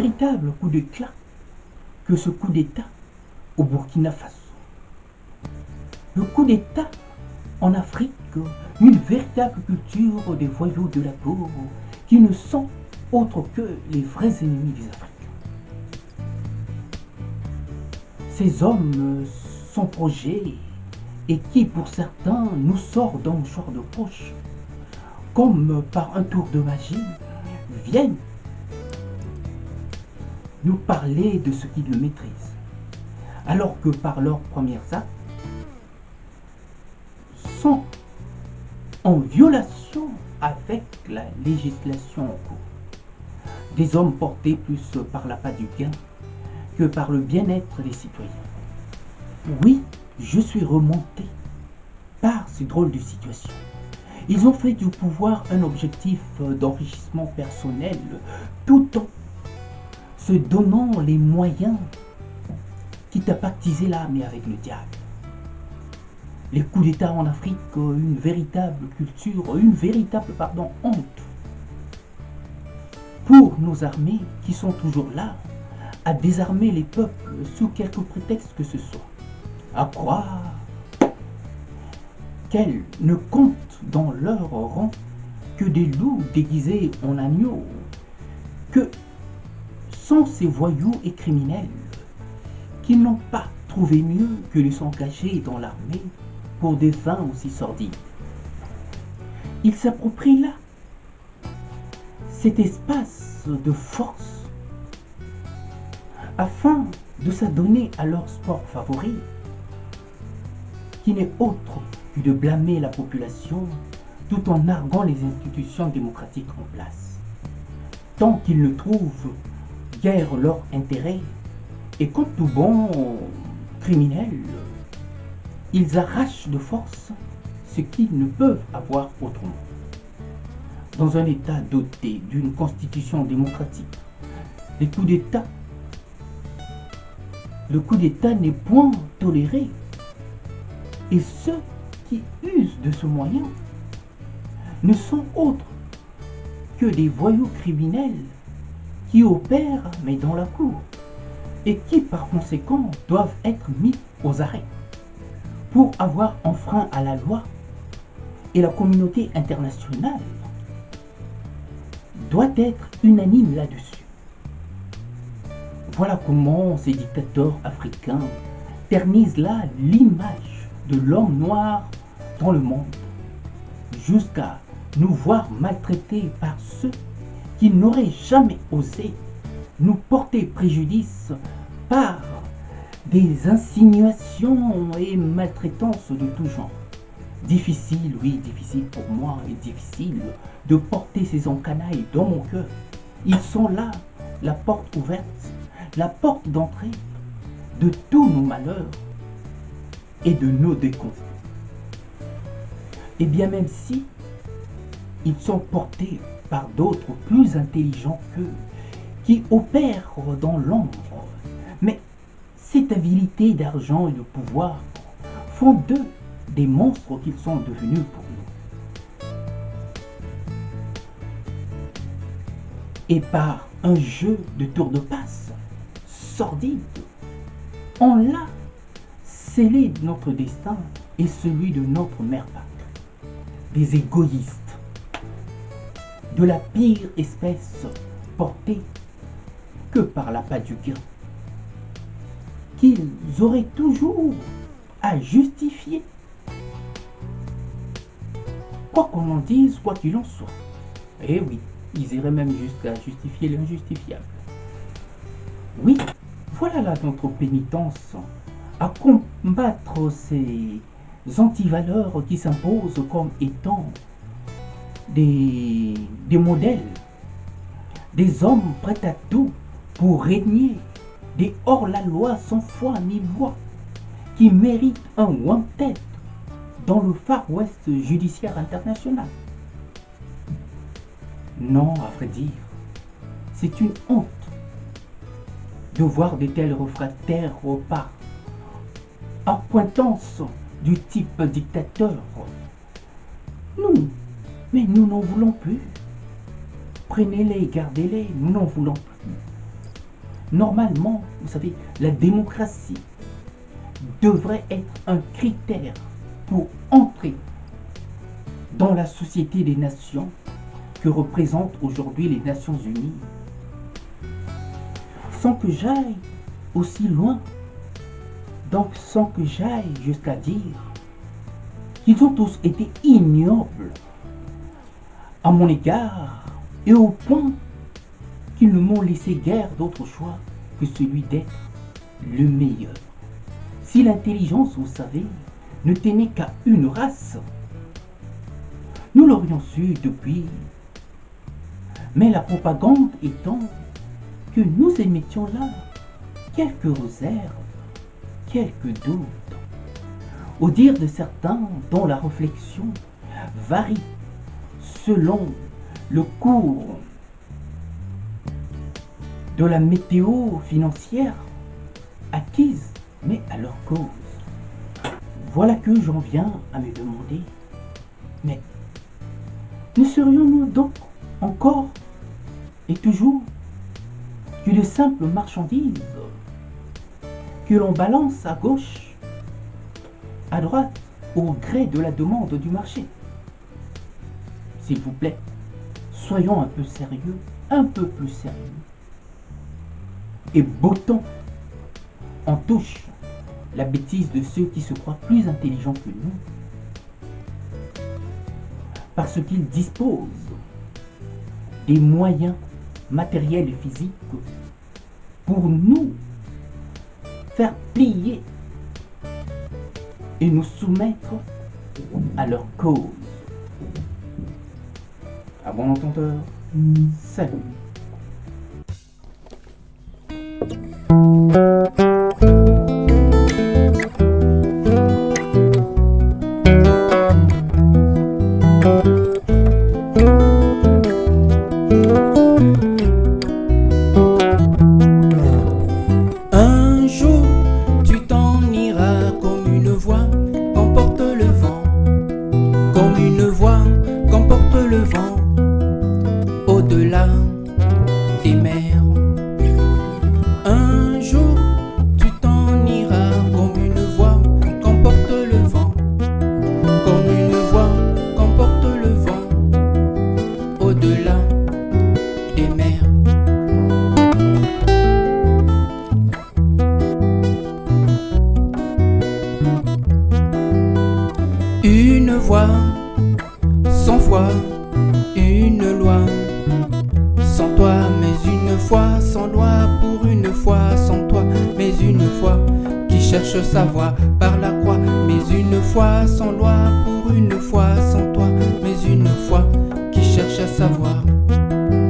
véritable coup d'éclat que ce coup d'État au Burkina Faso. Le coup d'État en Afrique, une véritable culture des voyous de la peau qui ne sont autres que les vrais ennemis des Africains. Ces hommes sont projet et qui pour certains nous sort d'un mouchoir de poche, comme par un tour de magie, viennent nous parler de ce qu'ils maîtrisent, alors que par leurs premiers actes, sont en violation avec la législation en cours. Des hommes portés plus par l'appât du gain que par le bien-être des citoyens. Oui, je suis remonté par ces drôles de situations. Ils ont fait du pouvoir un objectif d'enrichissement personnel tout en se donnant les moyens quitte à pactiser l'âme avec le diable. Les coups d'État en Afrique, une véritable culture, une véritable honte pour nos armées qui sont toujours là à désarmer les peuples sous quelque prétexte que ce soit. À croire qu'elles ne comptent dans leur rang que des loups déguisés en agneaux, que sont ces voyous et criminels qui n'ont pas trouvé mieux que de s'engager dans l'armée pour des fins aussi sordides. Ils s'approprient là cet espace de force afin de s'adonner à leur sport favori, qui n'est autre que de blâmer la population tout en narguant les institutions démocratiques en place, tant qu'ils ne trouvent guère leur intérêt, et comme tout bon criminel, ils arrachent de force ce qu'ils ne peuvent avoir autrement. Dans un État doté d'une constitution démocratique, le coup d'État n'est point toléré. Et ceux qui usent de ce moyen ne sont autres que des voyous criminels qui opèrent mais dans la cour et qui par conséquent doivent être mis aux arrêts pour avoir enfreint à la loi, et la communauté internationale doit être unanime là-dessus. Voilà comment ces dictateurs africains ternissent là l'image de l'homme noir dans le monde, jusqu'à nous voir maltraités par ceux qui n'auraient jamais osé nous porter préjudice par des insinuations et maltraitances de tout genre. Difficile, oui, difficile pour moi, et difficile de porter ces encanailles dans mon cœur. Ils sont là, la porte ouverte, la porte d'entrée de tous nos malheurs et de nos déconvenus. Et bien même si ils sont portés par d'autres plus intelligents qu'eux, qui opèrent dans l'ombre, mais cette avidité d'argent et de pouvoir font d'eux des monstres qu'ils sont devenus pour nous. Et par un jeu de tour de passe sordide, on l'a scellé notre destin et celui de notre mère patrie. Des égoïstes de la pire espèce, portés que par l'appât du gain, qu'ils auraient toujours à justifier, quoi qu'on en dise, quoi qu'il en soit. Eh oui, ils iraient même jusqu'à justifier l'injustifiable. Oui, voilà là notre pénitence, à combattre ces antivaleurs qui s'imposent comme étant des modèles, des hommes prêts à tout pour régner, des hors-la-loi sans foi ni loi, qui méritent un one-tête dans le Far West judiciaire international. Non, à vrai dire, c'est une honte de voir de tels réfractaires par appointance du type dictateur. Mais nous n'en voulons plus. Prenez-les, gardez-les, nous n'en voulons plus. Normalement, vous savez, la démocratie devrait être un critère pour entrer dans la société des nations que représentent aujourd'hui les Nations Unies. Sans que j'aille aussi loin, donc sans que j'aille jusqu'à dire qu'ils ont tous été ignobles à mon égard et au point qu'ils ne m'ont laissé guère d'autre choix que celui d'être le meilleur. Si l'intelligence, vous savez, ne tenait qu'à une race, nous l'aurions su depuis. Mais la propagande étant que nous émettions là quelques réserves, quelques doutes, au dire de certains dont la réflexion varie selon le cours de la météo financière acquise, mais à leur cause. Voilà que j'en viens à me demander, mais ne serions-nous donc encore et toujours que de simples marchandises que l'on balance à gauche, à droite, au gré de la demande du marché? S'il vous plaît, soyons un peu sérieux, un peu plus sérieux. Et bottons en touche la bêtise de ceux qui se croient plus intelligents que nous, parce qu'ils disposent des moyens matériels et physiques pour nous faire plier et nous soumettre à leur cause. À bon entendeur, salut. Un jour, tu t'en iras comme une voix qu'emporte le vent, comme une voix qu'emporte le vent, au-delà des mers. Un jour, tu t'en iras comme une voix qu'emporte le vent, comme une voix qu'emporte le vent, au-delà des mers. Une voix, sans foi, une loi, sans toi, mais une foi, sans loi, pour une fois, sans toi, mais une foi, qui cherche sa voie par la croix, mais une foi, sans loi, pour une fois, sans toi, mais une foi, qui cherche à savoir.